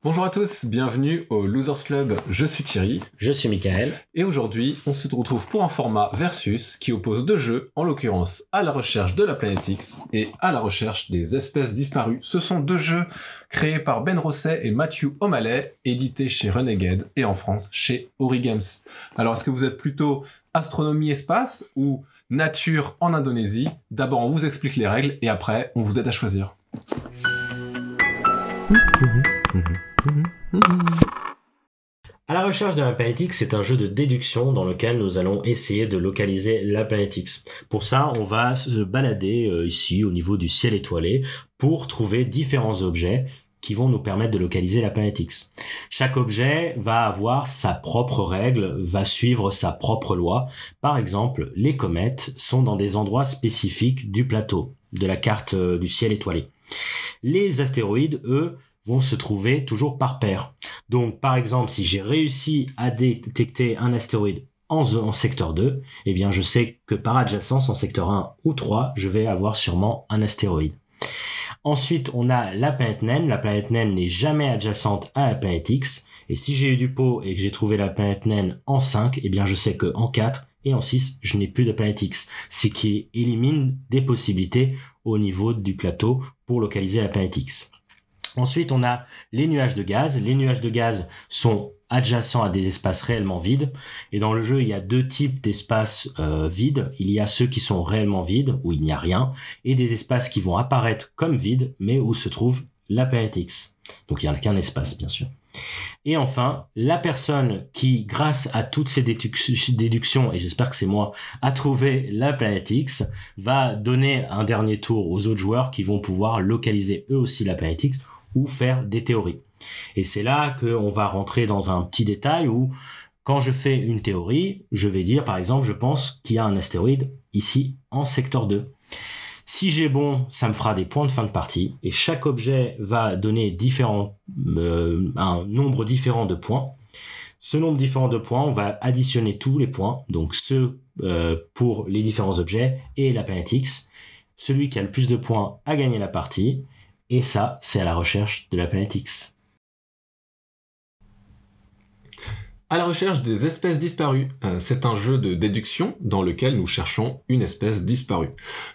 Bonjour à tous, bienvenue au Losers Club, je suis Thierry. Je suis Michael. Et aujourd'hui, on se retrouve pour un format versus qui oppose deux jeux, en l'occurrence à la recherche de la planète X et à la recherche des espèces disparues. Ce sont deux jeux créés par Ben Rosset et Matthew O'Malley, édités chez Renegade et en France chez Origames. Alors est-ce que vous êtes plutôt astronomie-espace ou nature en Indonésie? D'abord on vous explique les règles et après on vous aide à choisir. À la recherche de la planète X, c'est un jeu de déduction dans lequel nous allons essayer de localiser la planète X. Pour ça, on va se balader ici au niveau du ciel étoilé pour trouver différents objets qui vont nous permettre de localiser la planète X. Chaque objet va avoir sa propre règle, va suivre sa propre loi. Par exemple, les comètes sont dans des endroits spécifiques du plateau, de la carte du ciel étoilé. Les astéroïdes, eux, vont se trouver toujours par paire. Donc, par exemple, si j'ai réussi à détecter un astéroïde en secteur 2, eh bien, je sais que par adjacence, en secteur 1 ou 3, je vais avoir sûrement un astéroïde. Ensuite, on a la planète naine. La planète naine n'est jamais adjacente à la planète X. Et si j'ai eu du pot et que j'ai trouvé la planète naine en 5, eh bien, je sais que en 4 et en 6, je n'ai plus de planète X. Ce qui élimine des possibilités au niveau du plateau pour localiser la planète X. Ensuite, on a les nuages de gaz. Les nuages de gaz sont adjacents à des espaces réellement vides. Et dans le jeu, il y a deux types d'espaces vides. Il y a ceux qui sont réellement vides, où il n'y a rien, et des espaces qui vont apparaître comme vides, mais où se trouve la planète X. Donc il n'y en a qu'un espace, bien sûr. Et enfin, la personne qui, grâce à toutes ces déductions, et j'espère que c'est moi, a trouvé la planète X, va donner un dernier tour aux autres joueurs qui vont pouvoir localiser eux aussi la planète X ou faire des théories. Et c'est là qu'on va rentrer dans un petit détail où, quand je fais une théorie, je vais dire, par exemple, je pense qu'il y a un astéroïde ici en secteur 2. Si j'ai bon, ça me fera des points de fin de partie, et chaque objet va donner un nombre différent de points. Ce nombre différent de points, on va additionner tous les points, donc ceux pour les différents objets et la planète X. Celui qui a le plus de points a gagné la partie, et ça, c'est à la recherche de la planète X. À la recherche des espèces disparues, c'est un jeu de déduction dans lequel nous cherchons une espèce disparue.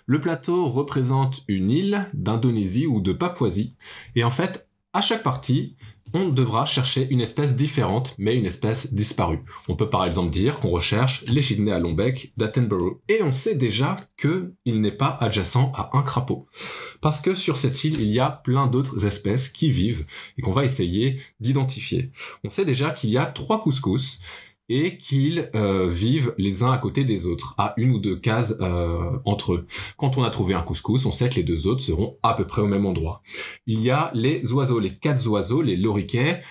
Le plateau représente une île d'Indonésie ou de Papouasie, et en fait, à chaque partie, on devra chercher une espèce différente, mais une espèce disparue. On peut par exemple dire qu'on recherche l'échidné à long bec d'Attenborough, et on sait déjà qu'il n'est pas adjacent à un crapaud. Parce que sur cette île, il y a plein d'autres espèces qui vivent, et qu'on va essayer d'identifier. On sait déjà qu'il y a 3 couscous, et qu'ils vivent les uns à côté des autres, à une ou deux cases entre eux. Quand on a trouvé un couscous, on sait que les deux autres seront à peu près au même endroit. Il y a les oiseaux, les 4 oiseaux, les loriquets,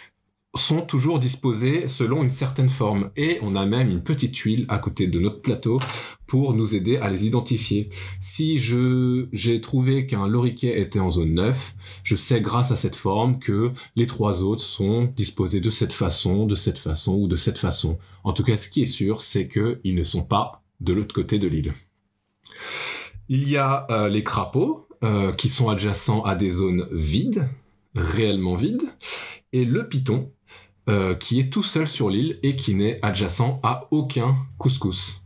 sont toujours disposés selon une certaine forme. Et on a même une petite tuile à côté de notre plateau pour nous aider à les identifier. Si j'ai trouvé qu'un loriquet était en zone 9, je sais grâce à cette forme que les 3 autres sont disposés de cette façon ou de cette façon. En tout cas, ce qui est sûr, c'est qu'ils ne sont pas de l'autre côté de l'île. Il y a les crapauds qui sont adjacents à des zones vides, réellement vides, et le python, qui est tout seul sur l'île et qui n'est adjacent à aucun couscous.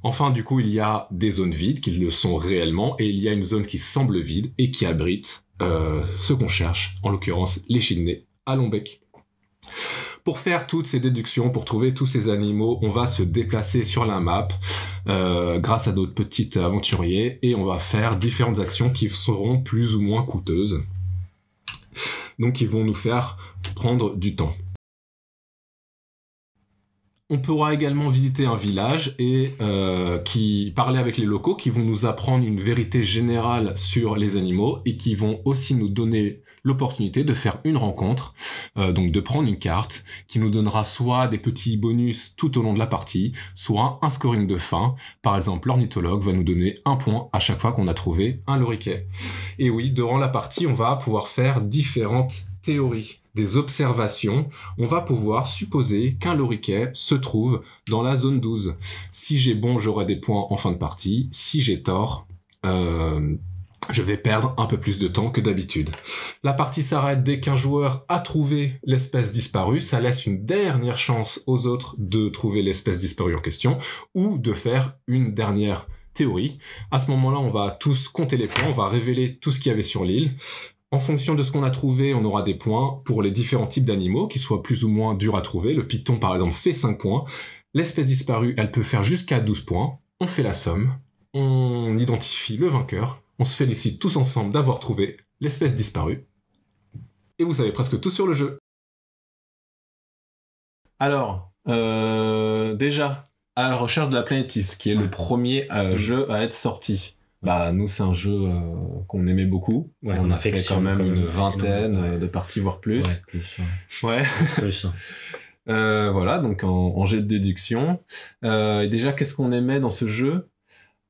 Enfin, du coup, il y a des zones vides qui le sont réellement, et il y a une zone qui semble vide et qui abrite ce qu'on cherche, en l'occurrence l'échidné à long bec. Pour faire toutes ces déductions, pour trouver tous ces animaux, on va se déplacer sur la map grâce à d'autres petits aventuriers, et on va faire différentes actions qui seront plus ou moins coûteuses. Donc, qui vont nous faire prendre du temps. On pourra également visiter un village et parler avec les locaux qui vont nous apprendre une vérité générale sur les animaux et qui vont aussi nous donner l'opportunité de faire une rencontre, donc de prendre une carte qui nous donnera soit des petits bonus tout au long de la partie, soit un scoring de fin. Par exemple, l'ornithologue va nous donner 1 point à chaque fois qu'on a trouvé un loriquet. Et oui, durant la partie, on va pouvoir faire différentes théories, des observations. On va pouvoir supposer qu'un loriquet se trouve dans la zone 12. Si j'ai bon, j'aurai des points en fin de partie. Si j'ai tort, je vais perdre un peu plus de temps que d'habitude. La partie s'arrête dès qu'un joueur a trouvé l'espèce disparue, ça laisse une dernière chance aux autres de trouver l'espèce disparue en question, ou de faire une dernière théorie. À ce moment-là, on va tous compter les points, on va révéler tout ce qu'il y avait sur l'île. En fonction de ce qu'on a trouvé, on aura des points pour les différents types d'animaux, qui soient plus ou moins durs à trouver. Le python, par exemple, fait 5 points. L'espèce disparue, elle peut faire jusqu'à 12 points. On fait la somme, on identifie le vainqueur, on se félicite tous ensemble d'avoir trouvé l'espèce disparue. Et vous savez presque tout sur le jeu. Alors, déjà, à la recherche de la Planetis, qui est le premier jeu à être sorti. Bah, nous, c'est un jeu qu'on aimait beaucoup. Ouais, on a fait quand même une vingtaine de parties, voire plus. Ouais, plus. Ouais. Plus. Voilà, donc en jeu de déduction. Et déjà, qu'est-ce qu'on aimait dans ce jeu ?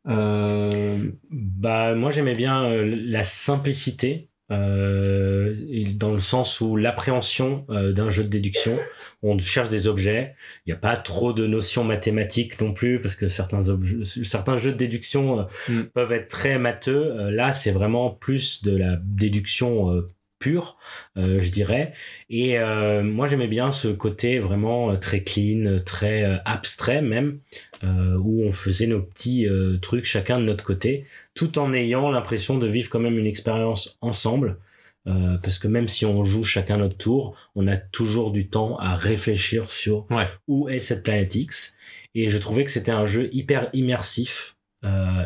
Bah, moi, j'aimais bien la simplicité. Dans le sens où l'appréhension d'un jeu de déduction, on cherche des objets, il n'y a pas trop de notions mathématiques non plus, parce que certains jeux de déduction peuvent être très matheux. Là, c'est vraiment plus de la déduction pure, je dirais. Et moi, j'aimais bien ce côté vraiment très clean, très abstrait même, où on faisait nos petits trucs chacun de notre côté, tout en ayant l'impression de vivre quand même une expérience ensemble. Parce que même si on joue chacun notre tour, on a toujours du temps à réfléchir sur où est cette planète X. Et je trouvais que c'était un jeu hyper immersif,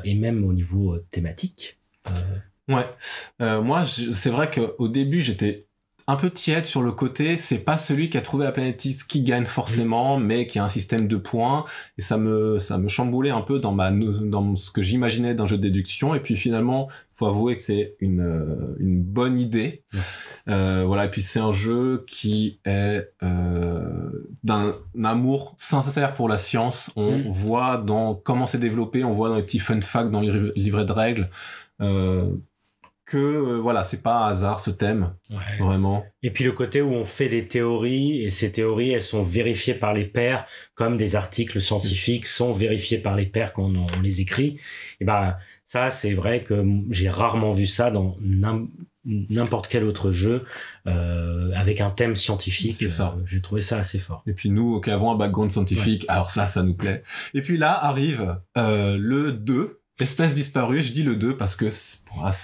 et même au niveau thématique. Moi, c'est vrai qu'au début, j'étais un peu tiède sur le côté, c'est pas celui qui a trouvé la planète X qui gagne forcément, mais qui a un système de points, et ça me chamboulait un peu dans ce que j'imaginais d'un jeu de déduction, et puis finalement, faut avouer que c'est une bonne idée. Voilà, et puis c'est un jeu qui est d'un amour sincère pour la science. On voit dans comment c'est développé, on voit dans les petits fun facts dans les livrets de règles, voilà, c'est pas un hasard ce thème, vraiment. Et puis le côté où on fait des théories, et ces théories, elles sont vérifiées par les pairs, comme des articles scientifiques sont vérifiés par les pairs quand on les écrit. Et bah, ça, c'est vrai que j'ai rarement vu ça dans n'importe quel autre jeu, avec un thème scientifique. C'est ça. J'ai trouvé ça assez fort. Et puis nous, qui avons un background scientifique, alors ça nous plaît. Et puis là, arrive le 2, Espèce disparue. Je dis le 2 parce que c'est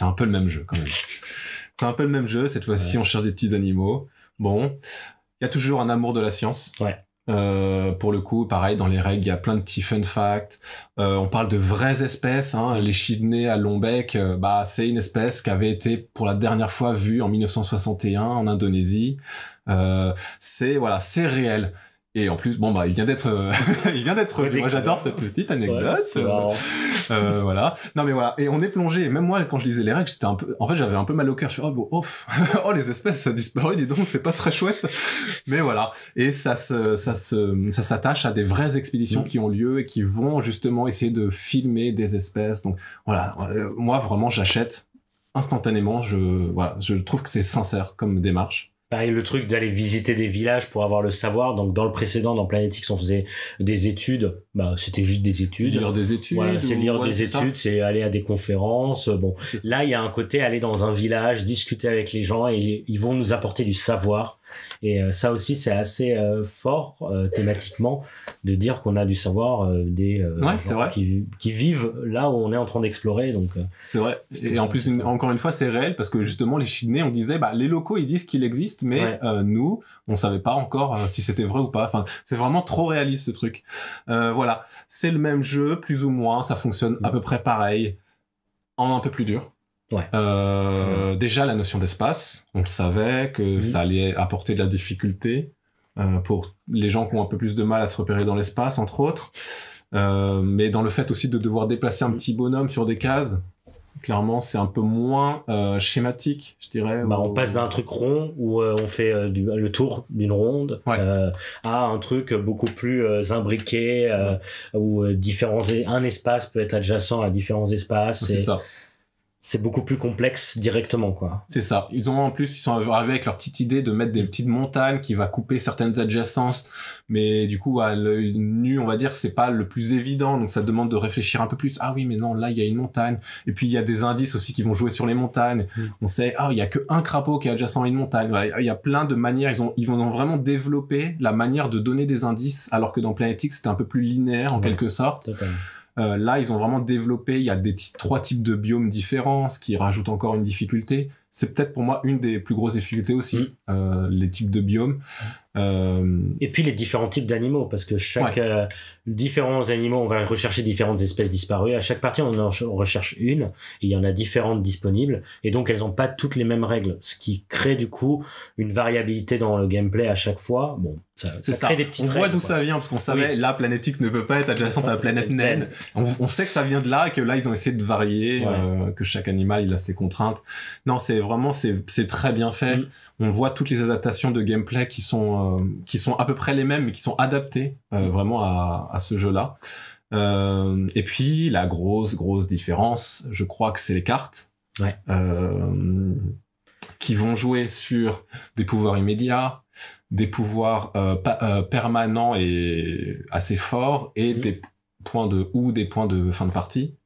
un peu le même jeu quand même. C'est un peu le même jeu. Cette fois-ci, on cherche des petits animaux. Bon, il y a toujours un amour de la science. Pour le coup, pareil, dans les règles, il y a plein de petits fun facts. On parle de vraies espèces. L'échidné à long bec, c'est une espèce qui avait été pour la dernière fois vue en 1961 en Indonésie. C'est réel. Et en plus, il vient d'être vu. Moi, j'adore cette petite anecdote. Voilà. Non, mais voilà. Et on est plongé. Même moi, quand je lisais les règles, j'avais un peu mal au cœur. Je suis oh, les espèces disparues, dis donc, c'est pas très chouette. Mais voilà. Et ça s'attache à des vraies expéditions qui ont lieu et qui vont justement essayer de filmer des espèces. Donc, voilà. Moi, vraiment, j'achète instantanément. Je trouve que c'est sincère comme démarche. Pareil, le truc d'aller visiter des villages pour avoir le savoir. Donc, dans le précédent, dans Planet X, on faisait des études. C'était juste des études. Lire des études. Voilà, c'est lire des études, c'est aller à des conférences. Bon, là, il y a un côté aller dans un village, discuter avec les gens et ils vont nous apporter du savoir. Et ça aussi, c'est assez fort thématiquement de dire qu'on a du savoir des gens qui vivent là où on est en train d'explorer. Donc, c'est vrai. Et en plus, encore une fois, c'est réel parce que justement, les Chidney, on disait, les locaux, ils disent qu'il existe, mais nous, on savait pas encore si c'était vrai ou pas. Enfin, c'est vraiment trop réaliste ce truc. Voilà, c'est le même jeu, plus ou moins, ça fonctionne à peu près pareil, en un peu plus dur. Déjà la notion d'espace, on le savait que ça allait apporter de la difficulté pour les gens qui ont un peu plus de mal à se repérer dans l'espace, entre autres. Mais dans le fait aussi de devoir déplacer un petit bonhomme sur des cases, clairement c'est un peu moins schématique, je dirais. On passe d'un truc rond où on fait le tour d'une ronde à un truc beaucoup plus imbriqué où un espace peut être adjacent à différents espaces. C'est ça. c'est beaucoup plus complexe directement, quoi. C'est ça. Ils sont arrivés avec leur petite idée de mettre des petites montagnes qui va couper certaines adjacences, mais du coup, à l'œil nu, on va dire, c'est pas le plus évident, donc ça demande de réfléchir un peu plus. Ah oui, mais non, là, il y a une montagne. Et puis, il y a des indices aussi qui vont jouer sur les montagnes. On sait, il y a qu'un crapaud qui est adjacent à une montagne. Voilà, il y a plein de manières. Ils vont vraiment développer la manière de donner des indices, alors que dans Planet X, c'était un peu plus linéaire, en quelque sorte. Totalement. Là, ils ont vraiment développé, il y a trois types de biomes différents, ce qui rajoute encore une difficulté. C'est peut-être pour moi une des plus grosses difficultés aussi, les types de biomes. Et puis les différents types d'animaux, parce que chaque différents animaux, on va rechercher différentes espèces disparues. À chaque partie, on en recherche une, et il y en a différentes disponibles, et donc elles ont pas toutes les mêmes règles, ce qui crée du coup une variabilité dans le gameplay à chaque fois. Bon, ça crée des petites règles. On voit d'où ça vient, parce qu'on savait, là, Planet X ne peut pas être adjacente à la planète naine. On sait que ça vient de là, et que là, ils ont essayé de varier, que chaque animal, il a ses contraintes. Non, c'est vraiment, c'est très bien fait. On voit toutes les adaptations de gameplay qui sont à peu près les mêmes, mais qui sont adaptées vraiment à ce jeu-là. Et puis la grosse différence, je crois que c'est les cartes, qui vont jouer sur des pouvoirs immédiats, des pouvoirs permanents et assez forts, et des points des points de fin de partie.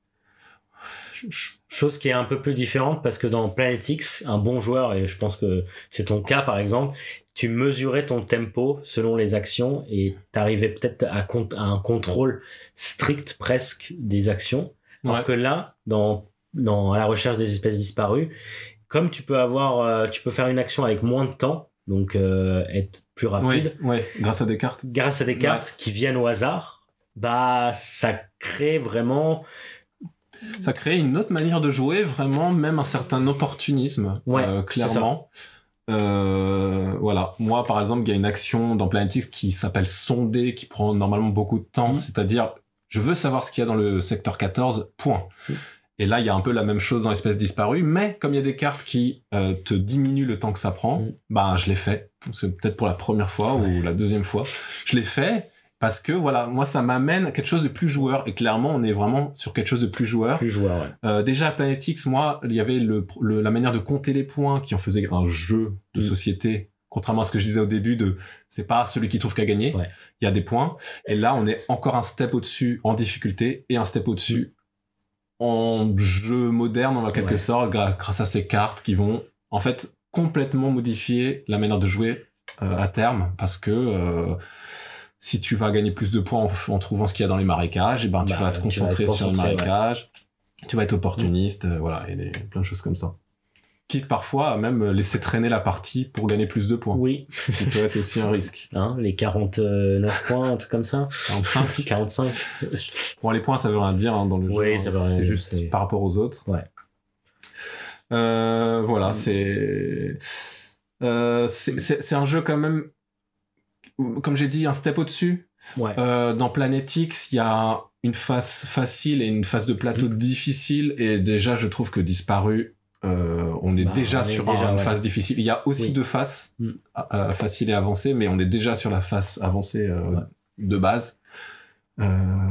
Chose qui est un peu plus différente, parce que dans Planet X, un bon joueur, et je pense que c'est ton cas par exemple, tu mesurais ton tempo selon les actions et t'arrivais peut-être à un contrôle strict presque des actions. Alors que là, à la recherche des espèces disparues, comme tu peux faire une action avec moins de temps, donc être plus rapide. Grâce à des cartes. Grâce à des cartes qui viennent au hasard, bah ça crée vraiment. Ça crée une autre manière de jouer, vraiment, même un certain opportunisme, clairement. Voilà. Moi, par exemple, il y a une action dans Planet X qui s'appelle sonder, qui prend normalement beaucoup de temps. C'est-à-dire, je veux savoir ce qu'il y a dans le secteur 14, point. Et là, il y a un peu la même chose dans Espèces disparues, mais comme il y a des cartes qui te diminuent le temps que ça prend, bah, je l'ai fait. C'est peut-être pour la première fois ou la deuxième fois. Je l'ai fait. Parce que voilà, moi ça m'amène à quelque chose de plus joueur, et clairement on est vraiment sur quelque chose de plus joueur. Déjà à Planet X, moi il y avait la manière de compter les points qui en faisait un jeu de société, contrairement à ce que je disais au début c'est pas celui qui trouve qu'à gagner, il y a des points, et là on est encore un step au-dessus en difficulté et un step au-dessus en jeu moderne en quelque sorte, grâce à ces cartes qui vont en fait complètement modifier la manière de jouer à terme, parce que si tu vas gagner plus de points en trouvant ce qu'il y a dans les marécages, et tu vas te concentrer sur les marécages, tu vas être opportuniste, voilà, et plein de choses comme ça. Quitte parfois à même laisser traîner la partie pour gagner plus de points. Oui. Ce qui peut être aussi un risque. Les 49 points, un truc comme ça. 45. Bon, les points, ça veut rien dire dans le jeu. Oui, ça veut rien dire. C'est juste par rapport aux autres. Voilà, c'est un jeu quand même, comme j'ai dit, un step au-dessus. Dans Planet X, il y a une phase facile et une phase de plateau difficile, et déjà je trouve que Disparu, on est déjà sur une phase difficile. Il y a aussi deux phases, facile et avancée, mais on est déjà sur la phase avancée de base.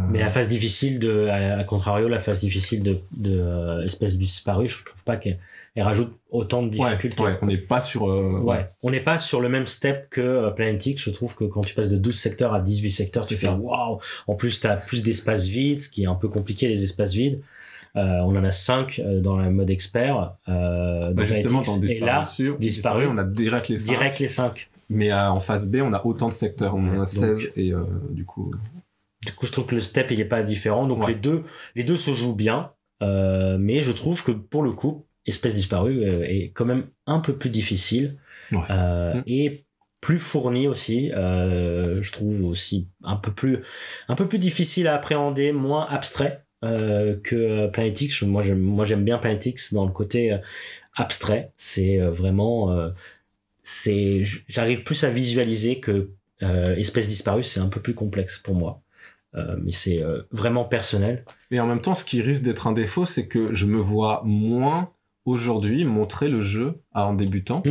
Mais la phase difficile à contrario, la phase difficile de Espèces disparues, je trouve pas qu'elle rajoute autant de difficultés. On n'est pas sur on n'est pas sur le même step que Planet X. Je trouve que quand tu passes de 12 secteurs à 18 secteurs, tu fais waouh. En plus, t'as plus d'espaces vides, ce qui est un peu compliqué, les espaces vides. On en a 5 dans le mode expert. Justement, dans Disparu, on a direct les 5. Mais en phase B, on a autant de secteurs. On en a 16 et du coup, je trouve que le step il est pas différent. Donc les deux se jouent bien, mais je trouve que pour le coup, Espèces disparues est quand même un peu plus difficile et plus fourni aussi. Je trouve aussi un peu plus difficile à appréhender, moins abstrait que Planet X. Moi j'aime bien Planet X dans le côté abstrait. C'est vraiment j'arrive plus à visualiser que Espèces disparues. C'est un peu plus complexe pour moi. Mais c'est vraiment personnel. Et en même temps, ce qui risque d'être un défaut, c'est que je me vois moins aujourd'hui montrer le jeu à un débutant.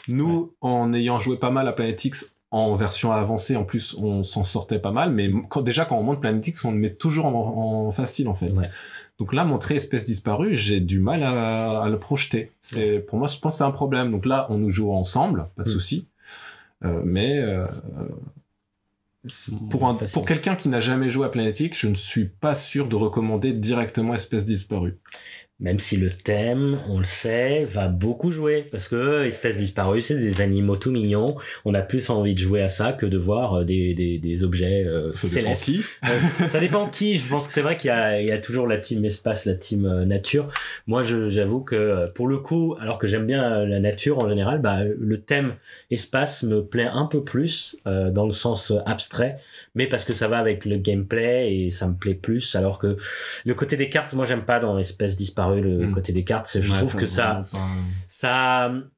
Nous, en ayant joué pas mal à Planet X en version avancée, en plus, on s'en sortait pas mal, mais quand on monte Planet X, on le met toujours en facile, en fait. Donc là, montrer espèce disparue, j'ai du mal à le projeter. Pour moi, je pense que c'est un problème. Donc là, on nous joue ensemble, pas de souci. Pour quelqu'un qui n'a jamais joué à Planet X, je ne suis pas sûr de recommander directement espèce disparue. Même si le thème, on le sait, va beaucoup jouer. Parce que espèces disparues, c'est des animaux tout mignons. On a plus envie de jouer à ça que de voir des objets célestes. Ça dépend qui. Je pense que c'est vrai qu'il y a toujours la team espace, la team nature. Moi, j'avoue que pour le coup, alors que j'aime bien la nature en général, le thème espace me plaît un peu plus dans le sens abstrait. Mais parce que ça va avec le gameplay et ça me plaît plus. Alors que le côté des cartes, moi, j'aime pas dans espèces disparues. Le côté des cartes, je trouve que ça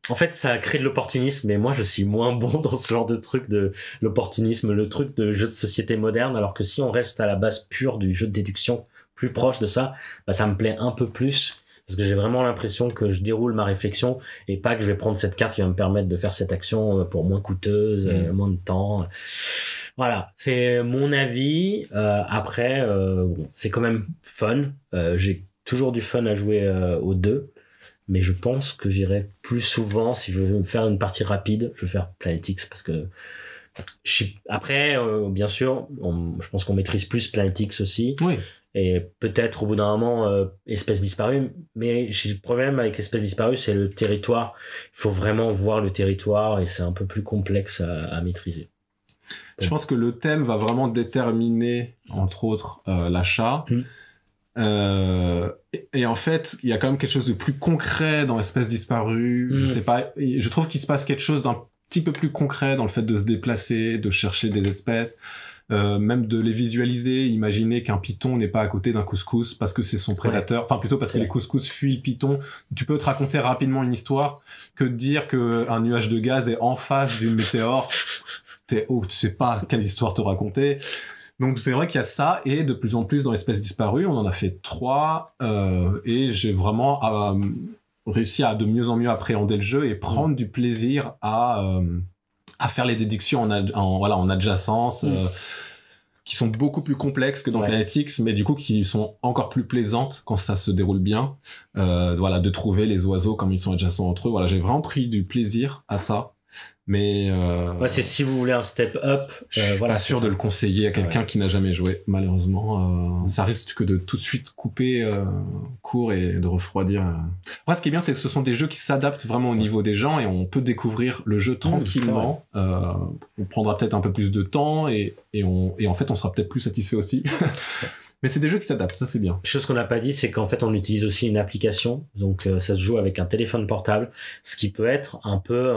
en fait ça crée de l'opportunisme, mais moi je suis moins bon dans ce genre de truc, de l'opportunisme, le truc de jeu de société moderne, alors que si on reste à la base pure du jeu de déduction, plus proche de ça, ça me plaît un peu plus, parce que j'ai vraiment l'impression que je déroule ma réflexion et pas que je vais prendre cette carte qui va me permettre de faire cette action pour moins coûteuse, moins de temps. Voilà, c'est mon avis. Après, c'est quand même fun. J'ai toujours du fun à jouer aux deux, mais je pense que j'irai plus souvent, si je veux faire une partie rapide, je vais faire Planet X, parce que après, bien sûr, je pense qu'on maîtrise plus Planet X aussi. Oui. Et peut-être au bout d'un moment, espèce disparue, mais j'ai le problème avec espèce disparue, c'est le territoire. Il faut vraiment voir le territoire et c'est un peu plus complexe à maîtriser. Je pense que le thème va vraiment déterminer, entre autres, l'achat. Et en fait, il y a quand même quelque chose de plus concret dans espèce disparue. Je sais pas, je trouve qu'il se passe quelque chose d'un petit peu plus concret dans le fait de se déplacer, de chercher des espèces, même de les visualiser, imaginer qu'un python n'est pas à côté d'un couscous parce que c'est son prédateur, enfin plutôt parce que les couscous fuient le python. Tu peux te raconter rapidement une histoire que de dire que un nuage de gaz est en face d'une météore. Tu sais pas quelle histoire te raconter. Donc c'est vrai qu'il y a ça, et de plus en plus dans l'espèce disparue, on en a fait 3, et j'ai vraiment réussi à de mieux en mieux appréhender le jeu et prendre du plaisir à faire les déductions en adjacence, qui sont beaucoup plus complexes que dans Planet X, mais du coup qui sont encore plus plaisantes quand ça se déroule bien. De trouver les oiseaux comme ils sont adjacents entre eux. Voilà, j'ai vraiment pris du plaisir à ça. Mais c'est si vous voulez un step up, je suis pas sûr de le conseiller à quelqu'un qui n'a jamais joué, malheureusement. Ça risque que de tout de suite couper court et de refroidir. Après, ce qui est bien, c'est que ce sont des jeux qui s'adaptent vraiment au niveau des gens et on peut découvrir le jeu tranquillement. On prendra peut-être un peu plus de temps et en fait on sera peut-être plus satisfait aussi. Mais c'est des jeux qui s'adaptent, ça c'est bien. Chose qu'on n'a pas dit, c'est qu'en fait on utilise aussi une application, donc ça se joue avec un téléphone portable, ce qui peut être un peu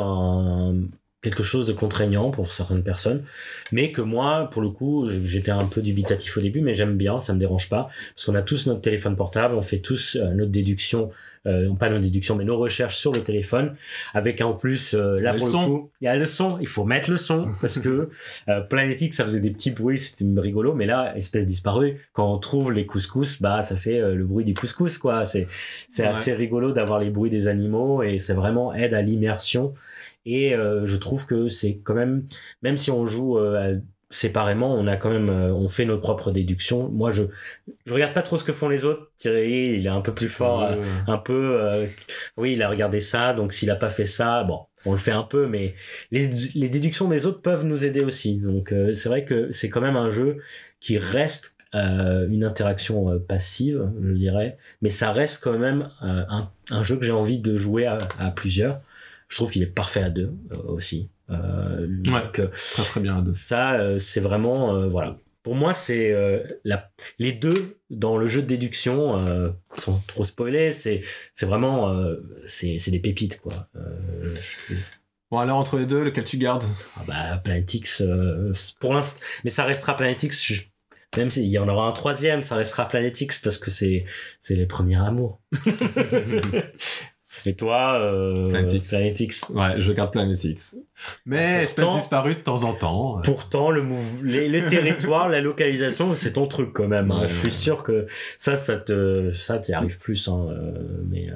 quelque chose de contraignant pour certaines personnes, mais que moi, pour le coup, j'étais un peu dubitatif au début, mais j'aime bien, ça me dérange pas, parce qu'on a tous notre téléphone portable, on fait tous notre déduction, pas notre déduction, mais nos recherches sur le téléphone, avec en plus, là pour le coup, il y a le son, il faut mettre le son, parce que Planet X, ça faisait des petits bruits, c'était rigolo, mais là, espèce disparue, quand on trouve les couscous, ça fait le bruit du couscous, quoi, c'est assez rigolo d'avoir les bruits des animaux, et c'est vraiment aide à l'immersion. Et je trouve que c'est quand même si on joue séparément, on a quand même on fait nos propres déductions. Moi je regarde pas trop ce que font les autres. Thierry, il est un peu plus fort, un peu oui, il a regardé ça, donc s'il a pas fait ça, bon, on le fait un peu, mais les déductions des autres peuvent nous aider aussi. Donc c'est vrai que c'est quand même un jeu qui reste une interaction passive, je dirais, mais ça reste quand même un jeu que j'ai envie de jouer à plusieurs. Je trouve qu'il est parfait à deux aussi. Donc, très bien à deux. Ça, c'est vraiment voilà. Pour moi, c'est les deux dans le jeu de déduction, sans trop spoiler, c'est vraiment c'est des pépites quoi. Bon alors entre les deux, lequel tu gardes? Planet X pour l'instant, mais ça restera Planet X. Même s'il y en aura un troisième, ça restera Planet X parce que c'est les premiers amours. Et toi, Planet X. Ouais, je garde Planet X. Mais espèce disparue de temps en temps. Pourtant, les territoires, la localisation, c'est ton truc quand même. Je suis sûr que ça t'y arrive plus. Mais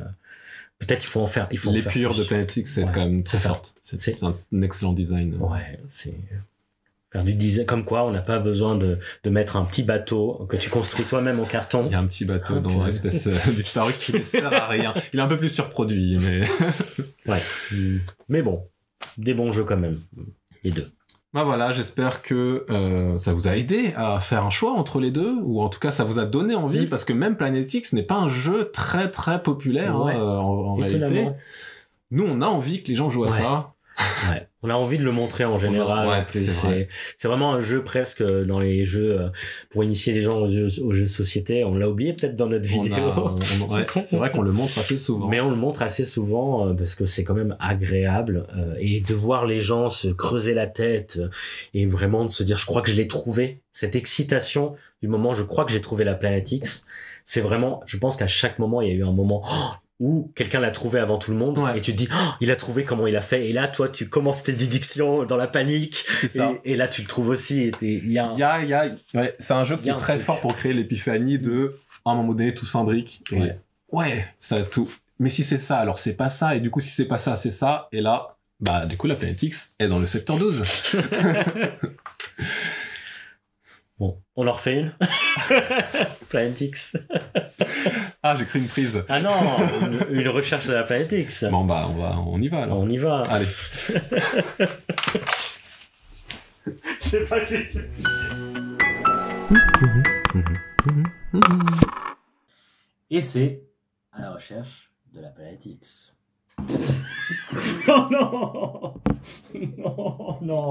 peut-être il faut en faire. Les pures de Planet X, c'est quand même très forte. C'est un excellent design. Ouais, c'est. Perdu 10 comme quoi on n'a pas besoin de mettre un petit bateau que tu construis toi-même en carton. Il y a un petit bateau dans Espèces disparues qui ne sert à rien. Il est un peu plus surproduit, mais... Ouais. Mais bon, des bons jeux quand même, les deux. Bah voilà, j'espère que ça vous a aidé à faire un choix entre les deux, ou en tout cas ça vous a donné envie, parce que même Planet X n'est pas un jeu très très populaire en réalité. Nous on a envie que les gens jouent à ça. Ouais. On a envie de le montrer en général. En plus. C'est vraiment un jeu presque dans les jeux pour initier les gens aux jeux de société. On l'a oublié peut-être dans notre vidéo. C'est vrai qu'on le montre assez souvent. Mais on le montre assez souvent parce que c'est quand même agréable et de voir les gens se creuser la tête et vraiment de se dire je crois que je l'ai trouvé. Cette excitation du moment je crois que j'ai trouvé la Planète X. C'est vraiment, je pense qu'à chaque moment il y a eu un moment où quelqu'un l'a trouvé avant tout le monde et tu te dis il a trouvé, comment il a fait, et là toi tu commences tes déductions dans la panique et là tu le trouves aussi c'est un jeu qui est très fort pour créer l'épiphanie de à un moment donné tout s'imbrique ça tout, mais si c'est ça alors c'est pas ça, et du coup si c'est pas ça c'est ça, et là bah du coup la Planète X est dans le secteur 12. Bon, on en refait une. Planet X. Ah, j'ai cru une prise. Ah non, une recherche de la Planète X. Bon bah on y va alors. On y va. Allez. Je sais pas, j'ai essayé. Et c'est à la recherche de la Planète X. Oh non. Non, non.